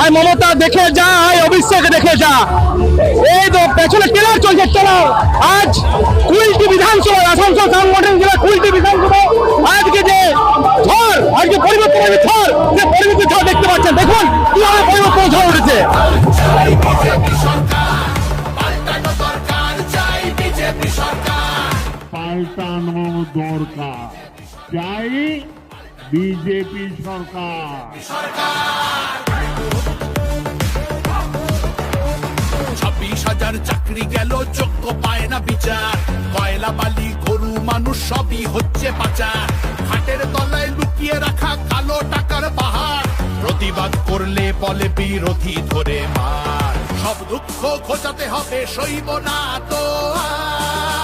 আর মমতা দেখে যা, অভিষেক দেখে যা। এই তো পেছনে ট্রেলার চলছে, ট্রেলার। আজ কুলটি বিধানসভা, আসানসোল সাংগঠনিক জেলা কুলটি বিধানসভা আজকে যে ঝড়, আজকে পরিবর্তনের ঝড়, যে পরিবর্তন ঝড় দেখতে পাচ্ছেন, দেখুন কিভাবে পরিবর্তন ঝড় উঠেছে। পাল্টানো দরকার, চাই বিজেপি সরকার। 26,000 চাকরি গেল, যোগ্য পায় না বিচার। কয়লা বালি গরু মানুষ সবই হচ্ছে পাচার। হাটের তলায় লুকিয়ে রাখা কালো টাকার পাহাড়। প্রতিবাদ করলে বলে বিরোধী ধরে মার। সব দুঃখ ঘোচাতে হবে, সইব না তো আর।